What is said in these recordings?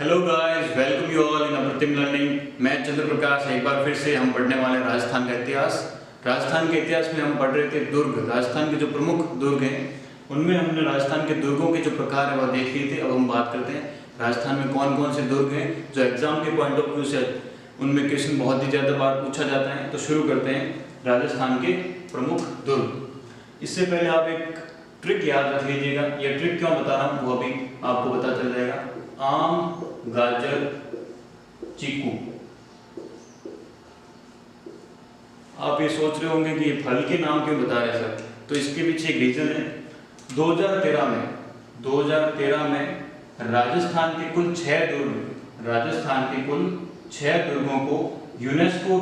Hello guys, welcome you all in अप्रतिम learning. मैं चंद्र प्रकाश। एक बार फिर से हम पढ़ने वाले राजस्थान का इतिहास। राजस्थान के इतिहास में हम पढ़ रहे थे दुर्ग। राजस्थान के जो प्रमुख दुर्ग हैं उनमें हमने राजस्थान के दुर्गों के जो प्रकार है वह देख लिए थे। अब हम बात करते हैं राजस्थान में कौन कौन से दुर्ग हैं जो एग्जाम के पॉइंट ऑफ व्यू से उनमें क्वेश्चन बहुत ही ज़्यादा बार पूछा जाता है। तो शुरू करते हैं राजस्थान के प्रमुख दुर्ग। इससे पहले आप एक ट्रिक याद रख लीजिएगा। यह ट्रिक क्यों बता रहा हूँ वो अभी आपको पता चल जाएगा। आम, गाजर, चीकू। आप ये सोच रहे होंगे कि ये फल के नाम क्यों बता रहे सर, तो इसके पीछे एक रीजन है। 2013 में राजस्थान के कुल 6 दुर्ग, राजस्थान के कुल 6 दुर्गों को यूनेस्को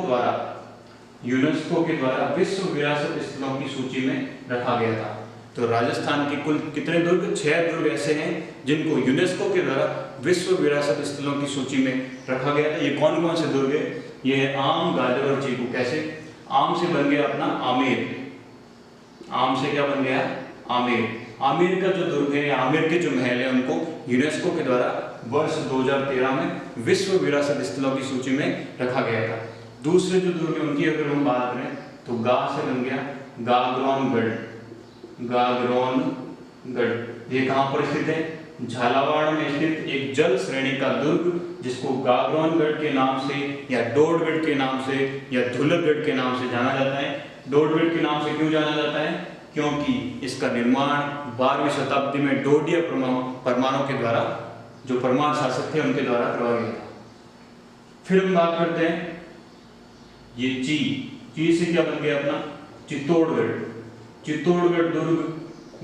के द्वारा विश्व विरासत स्थलों की सूची में रखा गया था। तो राजस्थान के कुल कितने दुर्ग? 6 दुर्ग ऐसे हैं जिनको यूनेस्को के द्वारा विश्व विरासत स्थलों की सूची में रखा गया था। ये कौन कौन से दुर्ग है? ये है आम, गाजर और चीकू। कैसे? आम से बन गया अपना आमेर। आम से क्या बन गया? आमेर। आमेर का जो दुर्ग है, आमेर के जो महल है, उनको यूनेस्को के द्वारा वर्ष 2013 में विश्व विरासत स्थलों की सूची में रखा गया था। दूसरे जो दुर्ग है उनकी अगर हम बात करें तो गा से बन गया गागरोनगढ़। ये कहाँ पर स्थित है? झालावाड़ में स्थित एक जल श्रेणी का दुर्ग जिसको गागरोनगढ़ के नाम से या डोडगढ़ के नाम से या धुलतगढ़ के नाम से जाना जाता है। डोडगढ़ के नाम से क्यों जाना जाता है? क्योंकि इसका निर्माण 12वीं शताब्दी में डोडिया परमाणु के द्वारा, जो परमाणु शासक थे उनके द्वारा करवाया गया था। फिर हम बात करते हैं ये ची से क्या बन गया अपना? चित्तौड़गढ़ दुर्ग।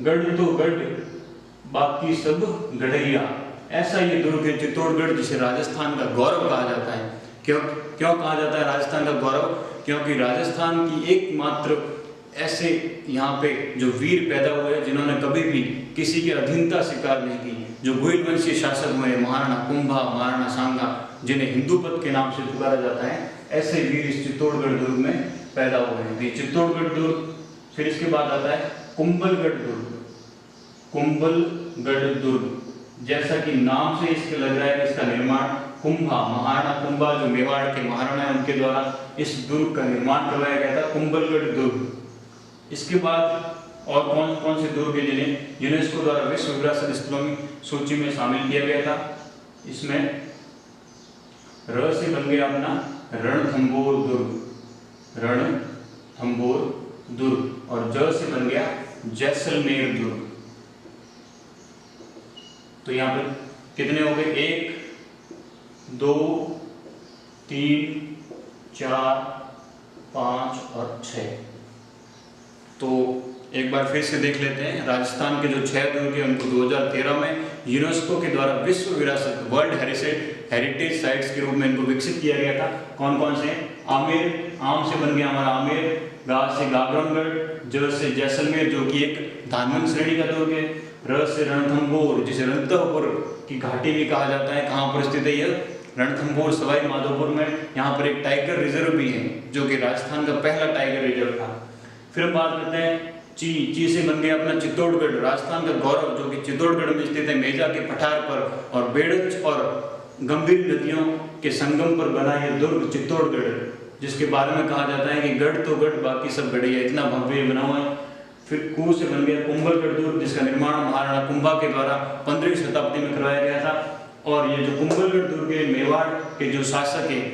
गढ़ तो गढ़, बाकी सब गढ़ैया। ऐसा ये दुर्ग है चित्तौड़गढ़, जिसे राजस्थान का गौरव कहा जाता है। क्यों कहा जाता है राजस्थान का गौरव? क्योंकि राजस्थान की एकमात्र ऐसे यहाँ पे जो वीर पैदा हुए जिन्होंने कभी भी किसी की अधीनता स्वीकार नहीं की, जो भुइल वंशीय शासक हुए, महाराणा कुंभा, महाराणा सांगा, जिन्हें हिंदूपत के नाम से पुकारा जाता है, ऐसे वीर इस चित्तौड़गढ़ दुर्ग में पैदा हुए हैं। ये चित्तौड़गढ़ दुर्ग। फिर इसके बाद आता है कुंभलगढ़ दुर्ग। जैसा कि नाम से इसके लग रहा है कि इसका निर्माण कुंभा, महाराणा कुंभा जो मेवाड़ के महाराणा हैं उनके द्वारा इस दुर्ग का निर्माण करवाया गया था, कुंभलगढ़ दुर्ग। इसके बाद और कौन कौन से दुर्ग हैं जिन्हें यूनेस्को द्वारा विश्व विरासत स्थलों की सूची में शामिल किया गया था? इसमें र से बन गया अपना रणथंभौर दुर्ग और ज से बन गया जैसलमेर दुर्ग। तो यहाँ पे कितने हो गए? 1, 2, 3, 4, 5 और 6। तो एक बार फिर से देख लेते हैं। राजस्थान के जो 6 दुर्ग हैं उनको 2013 में यूनेस्को के द्वारा विश्व विरासत, वर्ल्ड हेरिटेज साइट्स के रूप में इनको विकसित किया गया था। कौन कौन से? आमेर, आम से बन गया हमारा आमेर, गा से गागरोनगढ़, ज से जैसलमेर जो कि एक धानवंत श्रेणी का दुर्ग है, र से रणथंभौर जिसे रणथंभौर की घाटी भी कहा जाता है। कहाँ पर स्थित है यह? रणथंभौर सवाई माधोपुर में। यहाँ पर एक टाइगर रिजर्व भी है जो कि राजस्थान का पहला टाइगर रिजर्व था। फिर हम बात करते हैं ची से बन गया अपना चित्तौड़गढ़, राजस्थान का गौरव जो कि चित्तौड़गढ़ में स्थित है, मेजा के पठार पर और बेड़च और गंभीर नदियों के संगम पर बना यह दुर्ग चित्तौड़गढ़, जिसके बारे में कहा जाता है कि गढ़ तो गढ़ बाकी सब गढ़िया, इतना भव्य बना हुआ है। फिर कू से बन गया कुंभलगढ़ दुर्ग, जिसका निर्माण महाराणा कुंभा के द्वारा 15वीं शताब्दी में करवाया गया था। और ये जो कुंभलगढ़ दुर्ग है, मेवाड़ के जो शासक हैं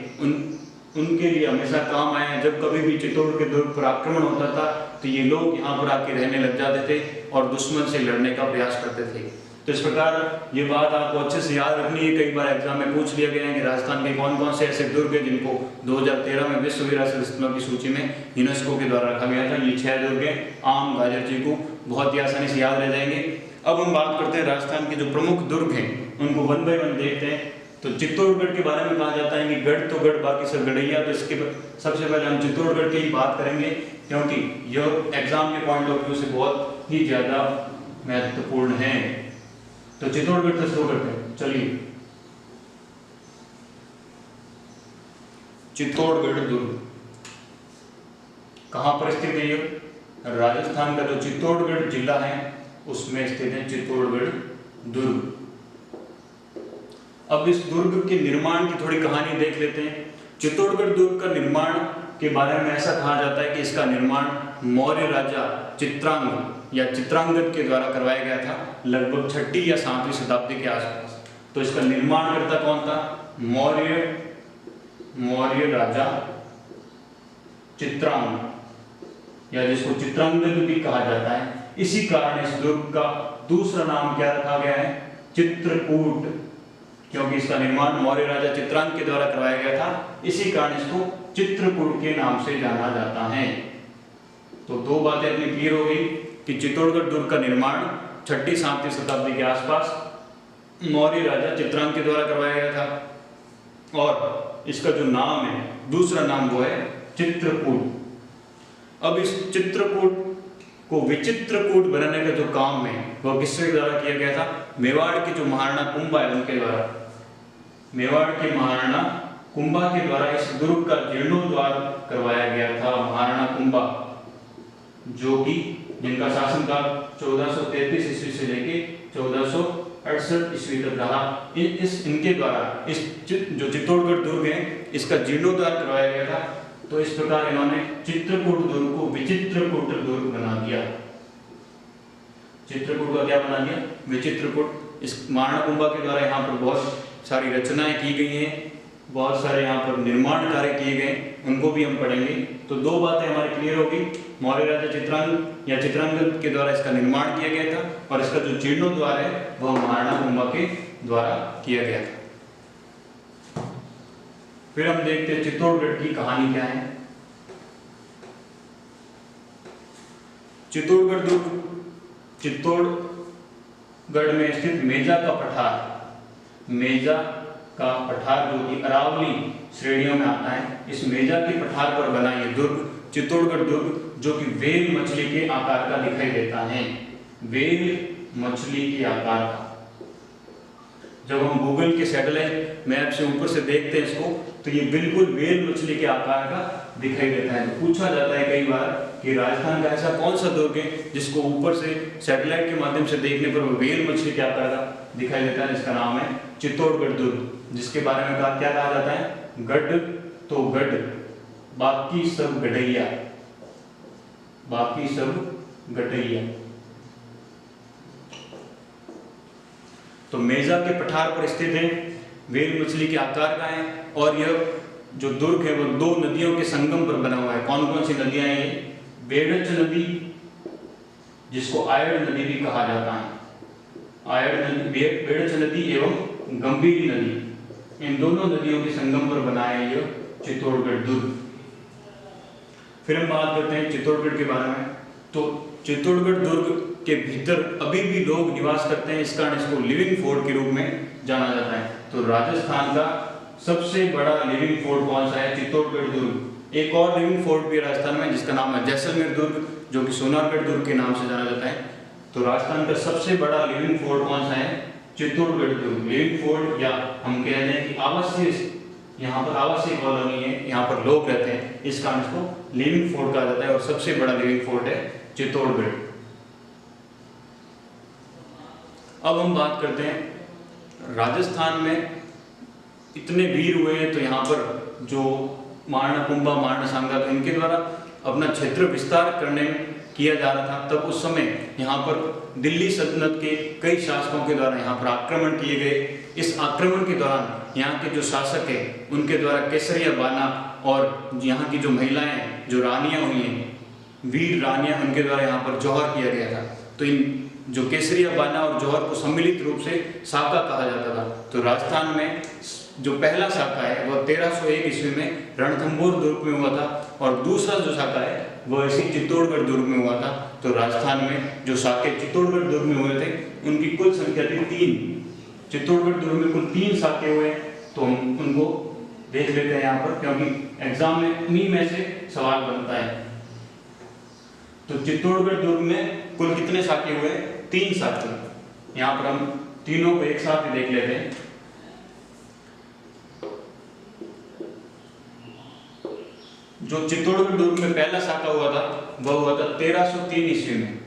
उनके लिए हमेशा काम आए हैं। जब कभी भी चित्तौड़ के दुर्ग पर आक्रमण होता था तो ये लोग यहाँ पर आके रहने लग जाते थे और दुश्मन से लड़ने का प्रयास करते थे। तो इस प्रकार ये बात आपको अच्छे से याद रखनी है। कई बार एग्जाम में पूछ लिया गया है कि राजस्थान के कौन कौन से ऐसे दुर्ग हैं जिनको 2013 में विश्व विरासत स्थलों की सूची में यूनेस्को के द्वारा रखा गया था। ये 6 दुर्ग हैं, आम, गाजर, चीकू, बहुत ही आसानी से याद रह जाएंगे। अब हम बात करते हैं राजस्थान के जो प्रमुख दुर्ग हैं उनको 1 बाय 1 देखते हैं। तो चित्तौड़गढ़ के बारे में कहा जाता है कि गढ़ तो गढ़ बाकी सब गढ़ैया। तो इसके सबसे पहले हम चित्तौड़गढ़ की ही बात करेंगे क्योंकि यह एग्जाम के पॉइंट ऑफ व्यू से बहुत ही ज्यादा महत्वपूर्ण है। तो चित्तौड़गढ़ से शुरू करते हैं। चलिए, चित्तौड़गढ़ दुर्ग कहाँ पर स्थित है? यह राजस्थान का जो चित्तौड़गढ़ जिला है उसमें स्थित है चित्तौड़गढ़ दुर्ग। अब इस दुर्ग के निर्माण की थोड़ी कहानी देख लेते हैं। चित्तौड़गढ़ दुर्ग का निर्माण के बारे में ऐसा कहा जाता है कि इसका निर्माण मौर्य राजा चित्रांगद या चित्रांगद के द्वारा करवाया गया था, लगभग 6ठी या 7वीं शताब्दी के आसपास। तो इसका निर्माणकर्ता कौन था? मौर्य राजा चित्रांगद या जिसको चित्रांगद भी कहा जाता है। इसी कारण इस दुर्ग का दूसरा नाम क्या रखा गया है? चित्रकूट, क्योंकि इसका निर्माण मौर्य राजा चित्रांगद के द्वारा करवाया गया था, इसी कारण इसको चित्रकूट के नाम से जाना जाता है। तो दो बातें अपनी क्लियर हो गई कि चित्तौड़गढ़ दुर्ग का निर्माण 6ठी 7वीं शताब्दी के आसपास मौर्य राजा चित्रांगद के द्वारा करवाया गया था, और इसका जो नाम है, दूसरा नाम वो है चित्रकूट। अब इस चित्रकूट को विचित्रकूट बनाने का जो काम है वह किसके द्वारा किया गया था? मेवाड़ के जो महाराणा कुंभा है उनके द्वारा। मेवाड़ के महाराणा कुंभा के द्वारा इस दुर्ग का जीर्णोद्धार करवाया गया था। महाराणा कुंभा जो कि जिनका शासनकाल 1433 ईस्वी से लेके 1468 ईस्वी तक रहा, इनके द्वारा इस जो चित्तौड़गढ़ दुर्ग है इसका जीर्णोद्धार करवाया गया था। तो इस प्रकार इन्होंने चित्रकूट दुर्ग को विचित्रकूट दुर्ग बना दिया। चित्रकूट का क्या बना दिया? विचित्रकूट। इस महाराणा कुंभा के द्वारा यहाँ पर बहुत सारी रचनाएं की गई हैं, बहुत सारे यहाँ पर निर्माण कार्य किए गए, उनको भी हम पढ़ेंगे। तो दो बातें हमारी क्लियर होगी, मौर्य राजा चित्रांगद या चित्रांगद के द्वारा इसका निर्माण किया गया था, और इसका जो जीर्णोद्धार है वह महाराणा कुंभा के द्वारा किया गया था। फिर हम देखते हैं चित्तौड़गढ़ की कहानी क्या है। चित्तौड़गढ़ दुर्ग चित्तौड़गढ़ में स्थित मेजा का पठार, मेजा का पठार जो कि अरावली श्रेणियों में आता है, इस मेजा के पठार पर बना ये दुर्ग चित्तौड़गढ़ दुर्ग, जो कि व्हेल मछली के आकार का दिखाई देता है। व्हेल मछली के आकार का। जब हम गूगल के सैटेलाइट मैप से ऊपर से देखते हैं इसको, तो ये बिल्कुल व्हेल मछली के आकार का दिखाई देता है। तो पूछा जाता है कई बार कि राजस्थान का ऐसा कौन सा दुर्ग है जिसको ऊपर से सैटेलाइट के माध्यम से देखने पर वो व्हेल मछली के आकार का दिखाई देता है। इसका नाम है चित्तौड़गढ़ दुर्ग, जिसके बारे में क्या कहा जाता है? गढ़ तो गढ़, बाकी सब गढ़ैया, बाकी सब गढ़ैया। तो मेजा के पठार पर स्थित है, व्हेल मछली के आकार का है, और यह जो दुर्ग है वो दो नदियों के संगम पर बना हुआ है। कौन कौन सी नदियां हैं ये? बेड़च नदी, जिसको आयड़ नदी भी कहा जाता है, आयड़ नदी, बेड़च नदी एवं गंभीरी नदी, इन दोनों नदियों के संगम पर बना है यह चित्तौड़गढ़ दुर्ग। फिर हम बात करते हैं चित्तौड़गढ़ के बारे में। तो चित्तौड़गढ़ दुर्ग के भीतर अभी भी लोग निवास करते हैं, इस कारण इसको लिविंग फोर्ट के रूप में जाना जाता है। तो राजस्थान का सबसे बड़ा लिविंग फोर्ट कौन सा है? चित्तौड़गढ़ दुर्ग। एक और लिविंग फोर्ट भी राजस्थान में जिसका नाम है जैसलमेर दुर्ग, जो कि सोनारगढ़ दुर्ग के नाम से जाना जाता है। तो राजस्थान का सबसे बड़ा लिविंग फोर्ट कौन सा है? चित्तौड़गढ़ दुर्ग। लिविंग फोर्ट, या हम कह रहे हैं कि आवासीय, यहाँ पर आवासीय कॉलोनी है, यहाँ पर लोग रहते हैं, इस कारण इसको लिविंग फोर्ट कहा जाता है, और सबसे बड़ा लिविंग फोर्ट है चित्तौड़गढ़। अब हम बात करते हैं राजस्थान में इतने वीर हुए हैं, तो यहाँ पर जो महाराणा कुंभा, महाराणा सांगा, इनके द्वारा अपना क्षेत्र विस्तार करने किया जा रहा था। तब उस समय यहाँ पर दिल्ली सल्तनत के कई शासकों के द्वारा यहाँ पर आक्रमण किए गए। इस आक्रमण के दौरान यहाँ के जो शासक हैं उनके द्वारा केसरिया बाना, और यहाँ की जो महिलाएं, जो रानियां हुई हैं, वीर रानियां, उनके द्वारा यहाँ पर जौहर किया गया था। तो इन जो केसरिया बाना और जौहर को सम्मिलित रूप से साका कहा जाता था। तो राजस्थान में जो पहला साका है वह 1301 ईस्वी में रणथंभौर दुर्ग में हुआ था, और दूसरा जो साका है वह इसी चित्तौड़गढ़ दुर्ग में हुआ था। तो राजस्थान में जो साके चित्तौड़गढ़ दुर्ग में हुए थे उनकी कुल संख्या थी 3। चित्तौड़गढ़ दुर्ग में कुल 3 साके हुए, तो हम उनको देख लेते हैं यहाँ पर, क्योंकि एग्जाम में उन्हीं में से सवाल बनता है। तो चित्तौड़गढ़ दुर्ग में कुल कितने साके हुए? 3 साके। यहाँ पर हम तीनों को एक साथ ही देख लेते हैं। जो चित्तौड़गढ़ दुर्ग में पहला साका हुआ था वह हुआ था 1303 ईस्वी में।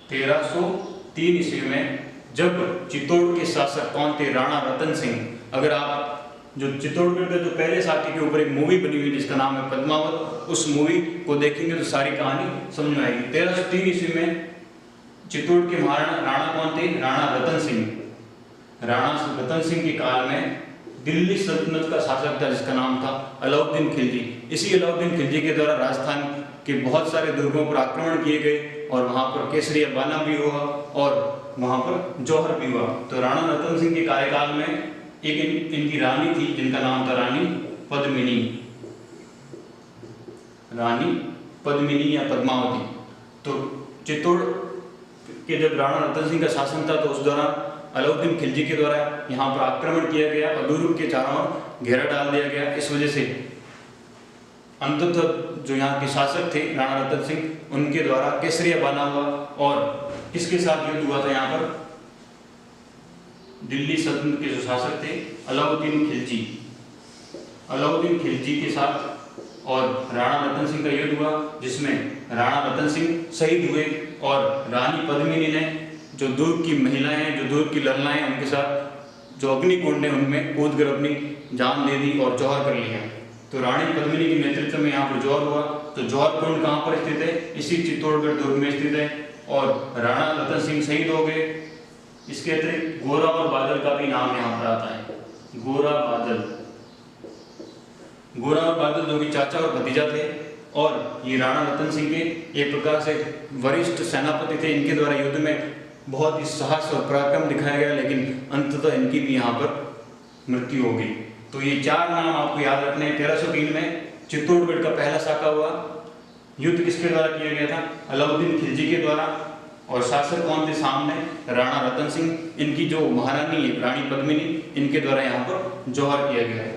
1303 ईस्वी में जब चित्तौड़ के शासक कौन थे? राणा रतन सिंह। अगर आप जो चित्तौड़गढ़ का जो पहले साके के ऊपर एक मूवी बनी हुई जिसका नाम है पद्मावत, उस मूवी को देखेंगे तो सारी कहानी समझ में आएगी। 1303 ईस्वी में चित्तौड़ के महाराणा राणा कौन थे? राणा रतन सिंह। राणा रतन सिंह के काल में दिल्ली सल्तनत का शासक था जिसका नाम था अलाउद्दीन खिलजी। इसी अलाउद्दीन खिलजी के द्वारा राजस्थान के बहुत सारे दुर्गों पर आक्रमण किए गए और वहां पर केसरिया बाना भी हुआ और वहां पर जौहर भी हुआ। तो राणा रतन सिंह के कार्यकाल में एक इनकी रानी थी जिनका नाम था रानी पद्मिनी, रानी पद्मिनी या पद्मावती। तो चित्तौड़ के जब राणा रतन सिंह का शासन था तो उस दौरान अलाउद्दीन खिलजी के द्वारा यहाँ पर आक्रमण किया गया और दुर्ग के चारों ओर घेरा डाल दिया गया। इस वजह से अंततः जो यहाँ के शासक थे राणा रतन सिंह, उनके द्वारा केसरिया बाना हुआ और किसके साथ युद्ध हुआ था? यहाँ पर दिल्ली सल्तनत के जो शासक थे अलाउद्दीन खिलजी, अलाउद्दीन खिलजी के साथ और राणा रतन सिंह का युद्ध हुआ, जिसमें राणा रतन सिंह शहीद हुए और रानी पद्मिनी ने जो दुर्ग की महिलाएं हैं, जो दुर्ग की लड़नाएं, उनके साथ जो अग्निकुंड है उनमें कूदकर अपनी जान दे दी और जौहर कर लिया। तो रानी पद्मिनी के नेतृत्व में यहाँ पर जौहर हुआ। तो जौहर कुंड कहाँ पर स्थित है? इसी चित्तौड़गढ़ दुर्ग में स्थित है और राणा रतन सिंह शहीद हो गए। इसके अतिरिक्त गोरा और बादल का भी नाम यहाँ पर आता है। गोरा बादल, गोरा और बादल जो कि चाचा और भतीजा थे और ये राणा रतन सिंह के एक प्रकार से वरिष्ठ सेनापति थे। इनके द्वारा युद्ध में बहुत ही साहस और पराक्रम दिखाया गया, लेकिन अंततः इनकी भी यहाँ पर मृत्यु हो गई। तो ये चार नाम आपको याद रखने हैं। 1303 में चित्तौड़गढ़ का पहला साका हुआ। युद्ध किसके द्वारा किया गया था? अलाउद्दीन खिलजी के द्वारा। और शासक कौन थे सामने? राणा रतन सिंह। इनकी जो महारानी है रानी पद्मिनी, इनके द्वारा यहाँ पर जौहर किया गया है।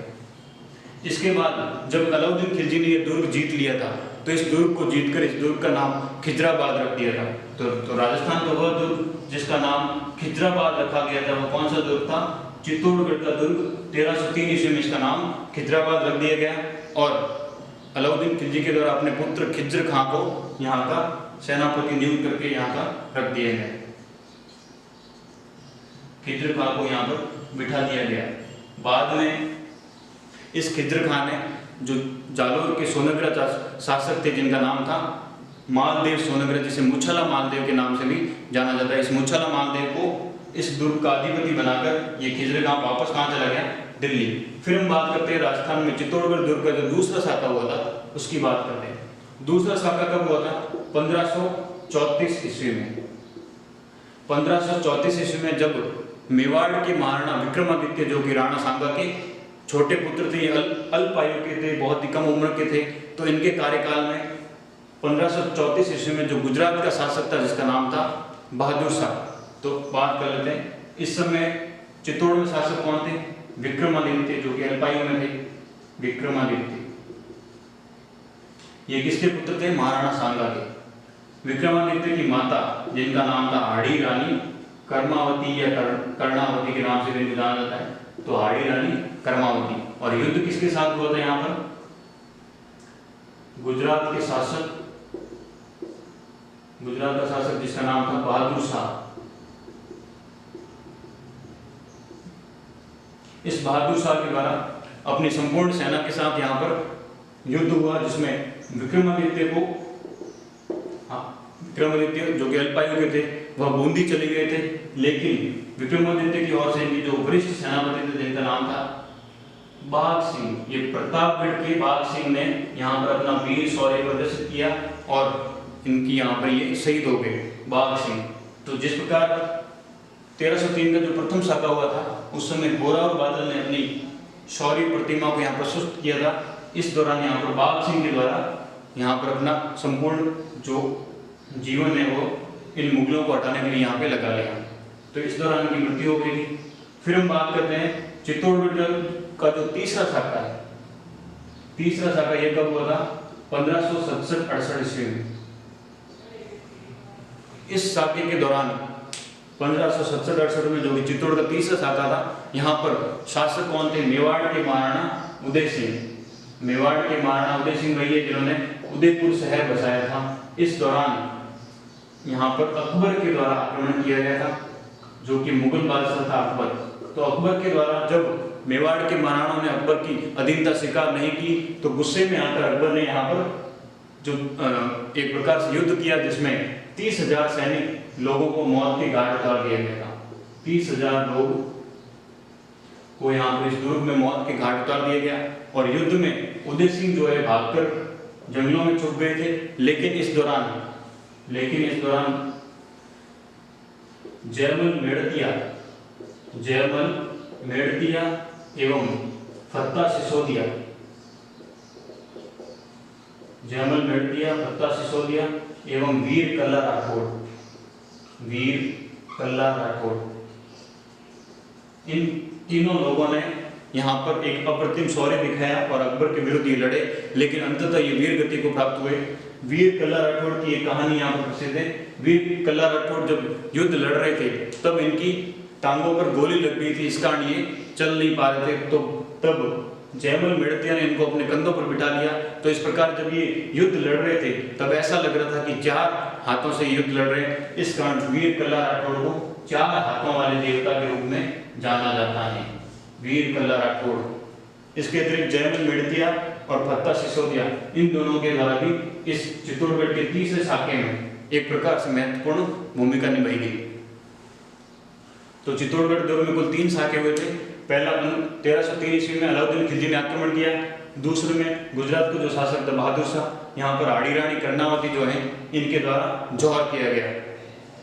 इसके बाद जब अलाउद्दीन खिलजी ने ये दुर्ग जीत लिया था तो इस दुर्ग को जीतकर इस दुर्ग का नाम खिजराबाद रख दिया था। तो राजस्थान का वह दुर्ग जिसका नाम खिजराबाद रखा गया था वो कौन सा दुर्ग था? चित्तौड़गढ़ का दुर्ग। 1303 ईस्वी में इसका नाम खिजराबाद रख दिया गया और अलाउद्दीन खिलजी के द्वारा अपने पुत्र खिज्र खां को यहाँ का सेनापति नियुक्त करके यहाँ का रख दिया गया। खिज्र खां को यहाँ पर बिठा दिया गया। बाद में इस खिज्र खां ने जो जालोर के सोनग्रा शासक थे जिनका नाम था मालदेव सोनग्रा, जिसे मुछला मालदेव के नाम से भी जाना जाता है, इस मुछला मालदेव को इस दुर्ग का अधिपति बनाकर ये खिज्र खां वापस कहाँ चला गया? दिल्ली। फिर हम बात करते हैं राजस्थान में चित्तौड़गढ़ दुर्ग का जो दूसरा साका हुआ था उसकी बात करते हैं। दूसरा साका कब हुआ था? 1534 ईस्वी में। 1534 ईस्वी में जब मेवाड़ के महाराणा विक्रमादित्य जो कि राणा सांगा के छोटे पुत्र थे, अल्प आयु के थे, बहुत ही कम उम्र के थे, तो इनके कार्यकाल में 1534 ईस्वी में जो गुजरात का शासक था जिसका नाम था बहादुर शाह। तो बात कर लेते हैं। इस समय चित्तौड़ में शासक कौन थे? विक्रमादित्य, जो कि अल्पायु में थे। विक्रमादित्य ये किसके पुत्र थे? महाराणा सांगा के। विक्रमादित्य की माता जिनका नाम था हाड़ी रानी कर्मावती या कर्णावती के नाम से भी जाना जाता है, तो हाड़ी रानी कर्मावती। और युद्ध किसके साथ हुआ था यहाँ पर? गुजरात के शासक, गुजरात का शासक जिसका नाम था बहादुर शाह। इस बहादुर शाह के द्वारा अपनी संपूर्ण सेना के साथ यहाँ पर युद्ध हुआ, जिसमें विक्रमादित्य को विक्रमादित्य जो कि अल्पायु के थे वह बूंदी चले गए थे, लेकिन विक्रमादित्य की ओर से इनकी जो वरिष्ठ सेनापति थे जिनका नाम था बाघ सिंह, ये प्रतापगढ़ के बाघ सिंह ने यहाँ पर अपना वीर शौर्य प्रदर्शित किया और इनकी यहाँ पर ये शहीद हो गए बाघ सिंह। तो जिस प्रकार 1303 का जो प्रथम साका हुआ था उस समय गोरा और बादल ने अपनी शौर्य प्रतिमा को यहाँ पर प्रस्तुत किया था। इस दौरान यहाँ पर बाघ सिंह के द्वारा यहाँ पर अपना संपूर्ण जो जीवन है वो इन मुगलों को हटाने के लिए यहाँ पे लगा लिया। तो इस दौरान इनकी मृत्यु हो गई थी। फिर हम बात करते हैं चित्तौड़गढ़ का जो तीसरा साका है। तीसरा साका ये कब हुआ था? 1567-68 ईस्वी में। इस साके के दौरान 1567-68 में जो कि चित्तौड़ का तीसरा साका था, यहाँ पर शासक कौन थे? मेवाड़ के महाराणा उदय सिंह। मेवाड़ के महाराणा उदय सिंह वही है जिन्होंने उदयपुर शहर बसाया था। इस दौरान यहाँ पर अकबर के द्वारा आक्रमण किया गया था, जो कि मुगल बादशाह था अकबर। तो अकबर के द्वारा जब मेवाड़ के महाराणाओं ने अकबर की अधीनता स्वीकार नहीं की, तो गुस्से में आकर अकबर ने यहाँ पर जो एक प्रकार से युद्ध किया, जिसमें 30,000 सैनिक लोगों को मौत के घाट उतार दिया गया था। 30,000 लोग को यहाँ पर इस दुर्ग में मौत के घाट उतार दिया गया। और युद्ध में उदय सिंह जो है भागकर जंगलों में छुप गए थे, लेकिन इस दौरान जयमल मेड़तिया एवं फत्ता सिसोदिया एवं वीर कल्ला राठौड़ इन तीनों लोगों ने यहाँ पर एक अप्रतिम शौर्य दिखाया और अकबर के विरुद्ध ये लड़े, लेकिन अंततः ये वीर गति को प्राप्त हुए। वीर कल्ला राठौड़ की एक कहानी यहाँ पर प्रसिद्ध है। वीर कल्ला राठौड़ जब युद्ध लड़ रहे थे तब इनकी टांगों पर गोली लग गई थी, इस कारण ये चल नहीं पा रहे थे। तो तब जयमल मेड़तिया ने इनको अपने कंधों पर बिठा लिया। तो इस प्रकार जब ये युद्ध लड़ रहे थे तब ऐसा लग रहा था कि 4 हाथों से युद्ध लड़ रहे हैं। इस कारण वीर कल्ला राठौड़ को 4 हाथों वाले देवता के रूप में जाना जाता है, वीर कल्ला राठौड़। इसके अतिरिक्त जयमल मेड़तिया और फत्ता सिसोदिया इन दोनों के द्वारा भी इस चित्तौड़गढ़ के तीसरे साके में एक प्रकार से महत्वपूर्ण भूमिका निभाई गई। तो चित्तौड़गढ़ दुर्ग में कुल 3 साके हुए थे। पहला 1303 ईस्वी में अलाउद्दीन खिलजी ने आक्रमण किया। दूसरे में गुजरात को जो शासक था बहादुर शाह, यहाँ पर आड़ी रानी कर्णावती जो है इनके द्वारा जौहर किया गया।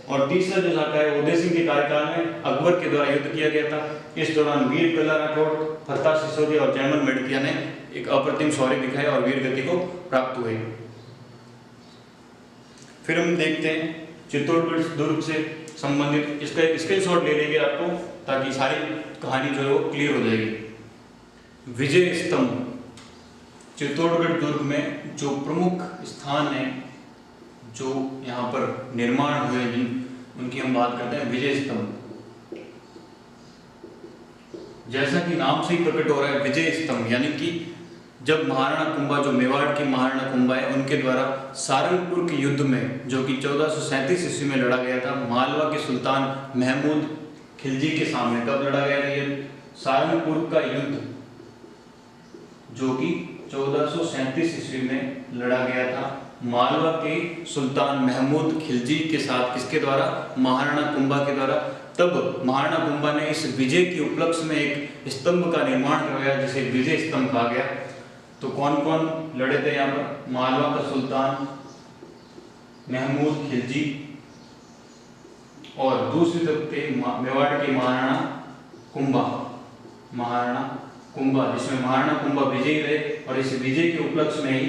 और तीसरा जो साका है उदय सिंह के कार्यकाल में अकबर के द्वारा युद्ध किया गया था। इस दौरान वीर कल्ला राठौड़, फत्ता सिसोदिया और जयमल मेड़तिया ने एक अप्रतिम शौर्य दिखाया और वीर गति को प्राप्त हुए। फिर हम देखते हैं चित्तौड़गढ़ दुर्ग से संबंधित इसका एक स्क्रीनशॉट ले लेंगे आपको, ताकि सारी कहानी जो है वो क्लियर हो जाएगी। विजय स्तंभ चित्तौड़गढ़ दुर्ग में जो प्रमुख स्थान है जो यहाँ पर निर्माण हुए उनकी हम बात करते हैं। विजय स्तंभ जैसा कि नाम से ही प्रकट हो रहा है, विजय स्तंभ यानी कि जब महाराणा कुंभा जो मेवाड़ के महाराणा कुंभा है उनके द्वारा सारंगपुर के युद्ध में जो कि 1437 ईस्वी में लड़ा गया था मालवा के सुल्तान महमूद खिलजी के सामने। कब लड़ा गया था ये सारंगपुर का युद्ध, जो कि 1437 ईस्वी में लड़ा गया था मालवा के सुल्तान महमूद खिलजी के साथ। किसके द्वारा? महाराणा कुंभा के द्वारा। तब महाराणा कुंभा ने इस विजय के उपलक्ष्य में एक स्तंभ का निर्माण करवाया जिसे विजय स्तंभ कहा गया। तो कौन कौन लड़े थे यहाँ पर? मालवा का सुल्तान महमूद खिलजी और दूसरी तरफ थे मेवाड़ के महाराणा कुंभा, जिसमें महाराणा कुंभा विजयी रहे। और इस विजय के उपलक्ष्य में ही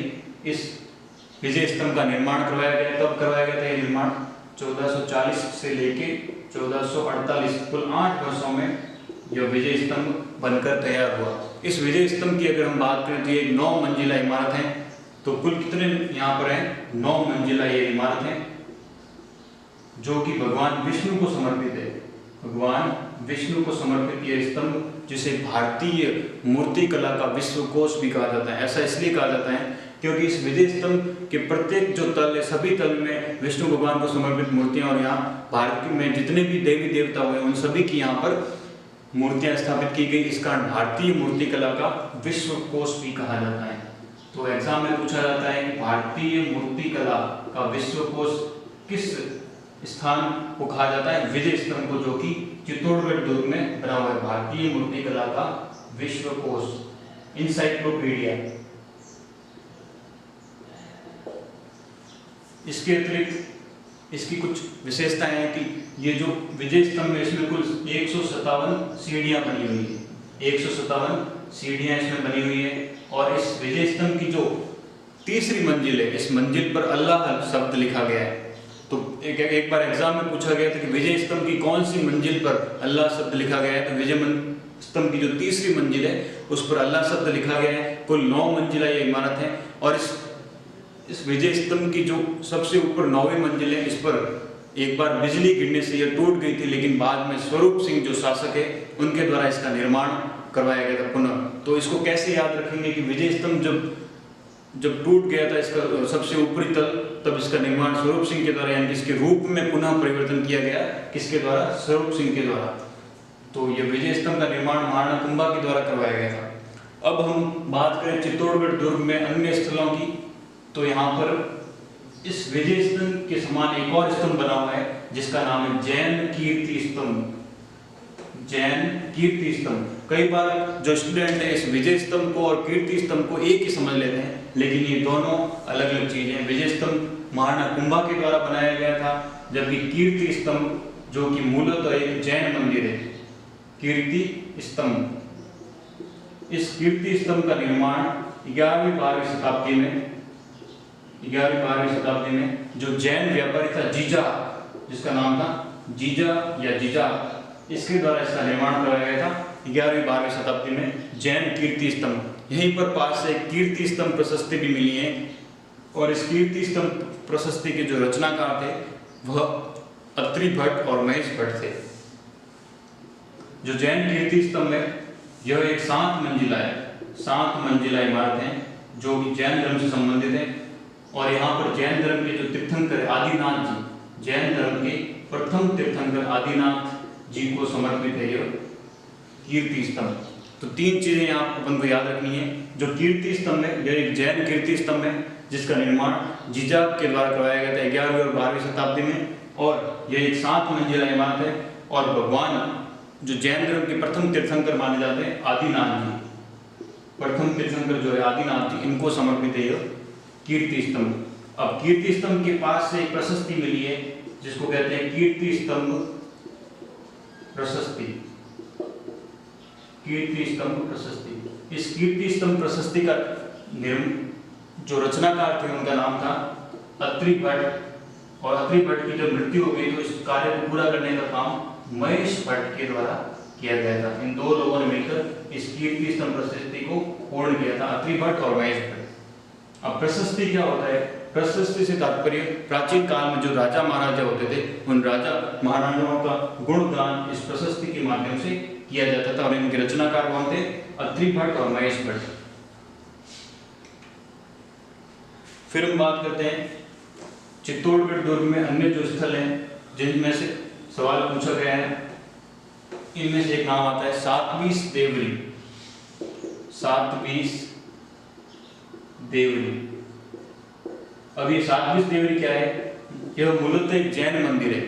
इस विजय स्तंभ का निर्माण करवाया गया। कब करवाया गया था यह निर्माण? 1440 से लेके 1448, कुल 8 वर्षों में यह विजय स्तंभ बनकर तैयार हुआ। इस विजय स्तंभ की अगर हम बात करें तो ये 9 मंजिला इमारत है। तो कुल कितने यहाँ पर हैं? 9 मंजिला ये इमारत है जो कि भगवान विष्णु को समर्पित है। भगवान विष्णु को समर्पित यह स्तंभ, जिसे भारतीय मूर्ति कला का विश्वकोश भी कहा जाता है। ऐसा इसलिए कहा जाता है क्योंकि इस विजय स्तंभ के प्रत्येक जो तल है सभी तल में विष्णु भगवान को समर्पित मूर्तियां, और यहाँ भारत में जितने भी देवी देवता हुए उन सभी की यहाँ पर मूर्तियां स्थापित की गई। इस कारण भारतीय मूर्ति कला का विश्वकोश भी कहा जाता है। तो एग्जाम में पूछा जाता है कि भारतीय मूर्ति कला का विश्वकोश किस स्थान को कहा जाता है? विजय स्तंभ को, जो कि चित्तौड़गढ़ दुर्ग में बना हुआ है। भारतीय मूर्ति कला का विश्वकोश, इंसाइक्लोपीडिया। इसके अतिरिक्त इसकी कुछ विशेषताएं हैं कि ये जो विजय स्तंभ है इसमें कुल 157 सीढ़ियां बनी हुई है। 157 सीढ़ियां इसमें बनी हुई है। और इस विजय स्तंभ की जो तीसरी मंजिल है, इस मंजिल पर अल्लाह शब्द लिखा गया है। तो एक बार एग्जाम में पूछा गया था कि विजय स्तंभ की कौन सी मंजिल पर अल्लाह शब्द लिखा गया है? तो विजय स्तंभ की जो तीसरी मंजिल है उस पर अल्लाह शब्द लिखा गया है। कुल 9 मंजिला ये इमारत है। और इस विजय स्तंभ की जो सबसे ऊपर 9वीं मंजिल है, इस पर एक बार बिजली गिरने से यह टूट गई थी, लेकिन बाद में स्वरूप सिंह जो शासक है उनके द्वारा इसका निर्माण करवाया गया था पुनः। तो इसको कैसे याद रखेंगे कि विजय स्तंभ जब टूट गया था इसका सबसे ऊपरी तल, तब इसका निर्माण स्वरूप सिंह के द्वारा, यानी इसके रूप में पुनः परिवर्तन किया गया। किसके द्वारा? स्वरूप सिंह के द्वारा। तो ये विजय स्तंभ का निर्माण महाराणा कुंभा के द्वारा करवाया गया था। अब हम बात करें चित्तौड़गढ़ दुर्ग में अन्य स्थलों की, तो यहाँ पर इस विजय स्तंभ के समान एक और स्तंभ बना हुआ है जिसका नाम है जैन कीर्ति स्तंभ। जैन कीर्ति स्तंभ। कई बार जो स्टूडेंट है इस विजय स्तंभ को और कीर्ति स्तंभ को एक ही समझ लेते हैं, लेकिन ये दोनों अलग अलग चीजें हैं। विजय स्तंभ महाराणा कुंभा के द्वारा बनाया गया था, जबकि कीर्ति स्तंभ जो कि मूलतः एक जैन मंदिर है, कीर्ति स्तंभ। इस कीर्ति स्तंभ का निर्माण 11वीं-12वीं शताब्दी में 11वीं-12वीं शताब्दी में जो जैन व्यापारी था जीजा, जिसका नाम था जीजा या जीजा, इसके द्वारा इसका निर्माण कराया गया था 11वीं-12वीं शताब्दी में। जैन कीर्ति स्तंभ, यहीं पर पास से कीर्ति स्तंभ प्रशस्ति भी मिली है, और इस कीर्ति स्तंभ प्रशस्ति के जो रचनाकार थे वह अत्रि भट्ट और महेश भट्ट थे। जो जैन कीर्ति स्तंभ है यह एक 7 मंजिला है, 7 मंजिला इमारत है जो कि जैन धर्म से संबंधित है। और यहाँ पर जैन धर्म के जो तीर्थंकर आदिनाथ जी, जैन धर्म के प्रथम तीर्थंकर आदिनाथ जी को समर्पित है यह कीर्ति स्तंभ। तो 3 चीजें यहाँ अपन को याद रखनी है। जो कीर्ति स्तंभ है यह एक जैन कीर्ति स्तंभ है जिसका निर्माण जीजा के द्वारा करवाया गया था 11वीं और 12वीं शताब्दी में, और यह एक 7 मंजिला इमारत है। और भगवान जो जैन धर्म के प्रथम तीर्थंकर माने जाते हैं आदिनाथ जी, प्रथम तीर्थंकर जो है आदिनाथ जी, इनको समर्पित है यह कीर्ति स्तंभ। अब कीर्ति स्तंभ के पास से एक प्रशस्ति मिली है जिसको कहते हैं कीर्ति स्तंभ प्रशस्ति। कीर्ति स्तंभ प्रशस्ति। इस कीर्ति स्तंभ प्रशस्ति का जो रचनाकार थे उनका नाम था अत्रि भट्ट, और अत्रि भट्ट की जब मृत्यु हो गई तो इस कार्य को पूरा करने का काम महेश भट्ट के द्वारा किया गया था। इन 2 लोगों ने मिलकर इस कीर्ति स्तंभ प्रशस्ति को पूर्ण किया था, अत्रि भट्ट और महेश भट्ट। अब प्रशस्ति क्या होता है? प्रशस्ति से तात्पर्य प्राचीन काल में जो राजा महाराजा होते थे उन राजा महाराजाओं का गुणगान इस प्रशस्ति के माध्यम से किया जाता था, और इनके रचनाकार कौन थे? अत्रि भट्ट और महेश भट्ट। फिर हम बात करते हैं चित्तौड़गढ़ दुर्ग में अन्य जो स्थल हैं जिनमें से सवाल पूछा गया है, इनमें से एक नाम आता है सातवीस देवरी। सातवीस देवरी। अब ये सातवीस देवरी क्या है? यह मूलतः एक जैन मंदिर है,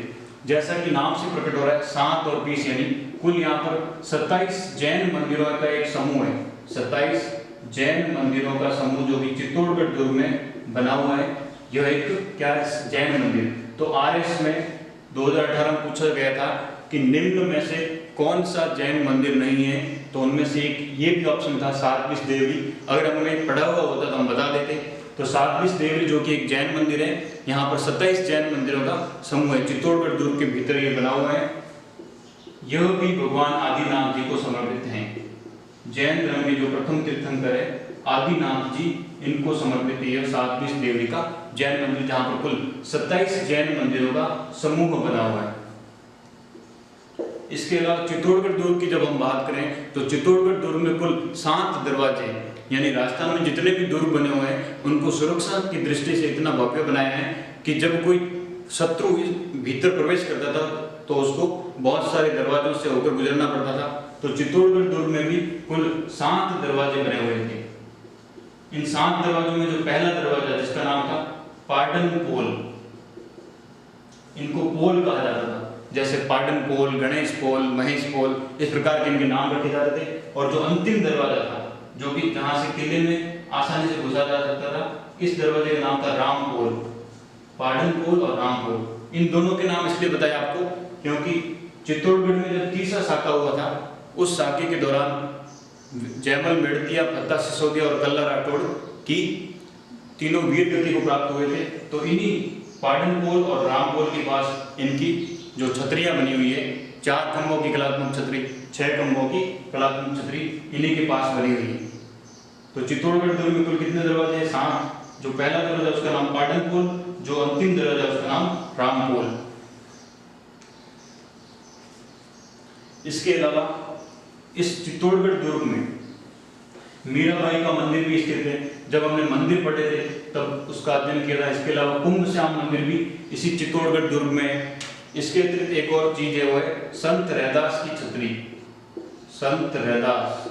जैसा कि नाम से प्रकट हो रहा है 7 और 20 यानी कुल यहाँ पर 27 जैन मंदिरों का एक समूह है। 27 जैन मंदिरों का समूह जो कि चित्तौड़गढ़ दुर्ग में बना हुआ है, यह एक क्या है? जैन मंदिर। तो आरएस में 2018 में पूछा गया था कि निम्न में से कौन सा जैन मंदिर नहीं है, तो उनमें से एक ये भी ऑप्शन था सातवीस देवरी। अगर हमें पढ़ा हुआ होता तो हम बता देते। तो सातवीस देवरी जो कि एक जैन मंदिर है, यहाँ पर 27 जैन मंदिरों का समूह है, चित्तौड़गढ़ दुर्ग के भीतर ये बना हुआ है। यह भी भगवान आदिनाथ जी को समर्पित हैं। जैन धर्म में जो प्रथम तीर्थंकर है आदिनाथ जी, इनको समर्पित है यह सातवीस देवरी का जैन मंदिर, जहाँ पर कुल 27 जैन मंदिरों का समूह बना हुआ है। इसके अलावा चित्तौड़गढ़ दुर्ग की जब हम बात करें तो चित्तौड़गढ़ दुर्ग में कुल 7 दरवाजे हैं, यानी राजस्थान में जितने भी दुर्ग बने हुए हैं उनको सुरक्षा की दृष्टि से इतना भव्य बनाया है कि जब कोई शत्रु भीतर प्रवेश करता था तो उसको बहुत सारे दरवाजों से होकर गुजरना पड़ता था। तो चित्तौड़गढ़ दुर्ग में भी कुल 7 दरवाजे बने हुए थे। इन 7 दरवाजों में जो पहला दरवाजा जिसका नाम था पाटन पोल, इनको पोल कहा जाता था, जैसे पाटन पोल, गणेश पोल, महेश पोल, इस प्रकार के इनके नाम रखे जाते थे। और जो अंतिम दरवाजा था जो कि जहां से किले में आसानी से घुसा जा सकता था, इस दरवाजे का नाम था राम पोल। पाटन पोल और राम पोल, इन दोनों के नाम इसलिए बताया आपको क्योंकि चित्तौड़गढ़ में जब तीसरा साका हुआ था उस साके के दौरान जयमल मेड़तिया, फत्ता सिसोदिया और कल्ला राठौड़ की तीनों वीर गति को प्राप्त हुए थे। तो इन्हीं पाटन पोल और राम पोल के पास इनकी जो छतरियां बनी हुई है, 4 खंभों की कलात्मक छतरी, 6 खंभों की कलात्मक छतरी इन्हीं के पास बनी हुई है। तो चित्तौड़गढ़ दुर्ग में कुल कितने दरवाजे हैं? 7। जो पहला दरवाजा उसका नाम पाटन पोल, जो अंतिम दरवाजा उसका नाम राम पोल। इसके अलावा इस चित्तौड़गढ़ दुर्ग में मीराबाई का मंदिर भी स्थित है। जब हमने मंदिर पढ़े थे तब उसका अध्ययन किया था। इसके अलावा कुंभ श्याम मंदिर भी इसी चित्तौड़गढ़ दुर्ग में है। इसके अतिरिक्त एक और चीज है वो है संत रैदास की छतरी। संत रैदास।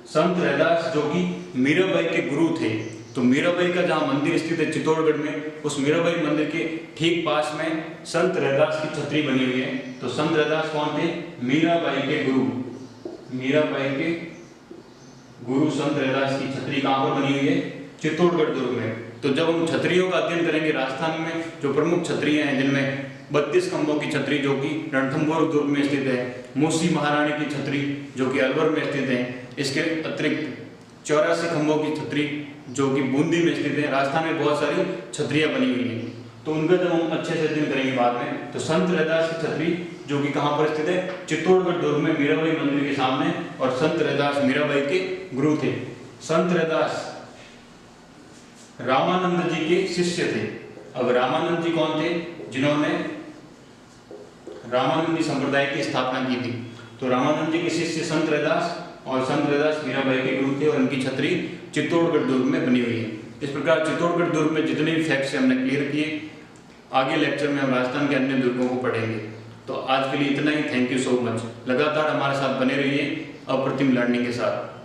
संत रैदास जो कि मीराबाई के गुरु थे। तो मीराबाई का जहाँ मंदिर स्थित है चित्तौड़गढ़ में, उस मीराबाई मंदिर के ठीक पास में संत रैदास की छतरी बनी हुई है। तो संत रैदास कौन थे? मीराबाई के गुरु। मीराबाई के गुरु संत रैदास की छतरी कहाँ पर बनी हुई है? चित्तौड़गढ़ दुर्ग में। तो जब हम छतरियों का अध्ययन करेंगे, राजस्थान में जो प्रमुख छतरियां हैं जिनमें 32 खंभों की छतरी जो कि रणथंभौर दुर्ग में स्थित है, मूसी महारानी की छतरी जो कि अलवर में स्थित है, इसके अतिरिक्त 84 खंभों की छतरी जो कि बूंदी में स्थित है। राजस्थान में बहुत सारी छतरियां बनी हुई हैं, तो उनका जब हम अच्छे से अध्ययन करेंगे बाद में। तो संत रैदास की छतरी जो कि कहाँ पर स्थित है? चित्तौड़गढ़ दुर्ग में मीराबाई मंदिर के सामने। और संत रैदास मीराबाई के गुरु थे। संत रैदास रामानंद जी के शिष्य थे। अब रामानंद जी कौन थे? जिन्होंने रामानंदी संप्रदाय की स्थापना की थी। तो रामानंद जी के शिष्य संत रैदास, और संत रैदास मीराबाई के गुरु थे, और उनकी छतरी चित्तौड़गढ़ दुर्ग में बनी हुई है। इस प्रकार चित्तौड़गढ़ दुर्ग में जितने भी फैक्ट्स हमने क्लियर किए, आगे लेक्चर में हम राजस्थान के अन्य दुर्गों को पढ़ेंगे। तो आज के लिए इतना ही। Thank you so much. लगातार हमारे साथ बने रहिए अप्रतिम लर्निंग के साथ।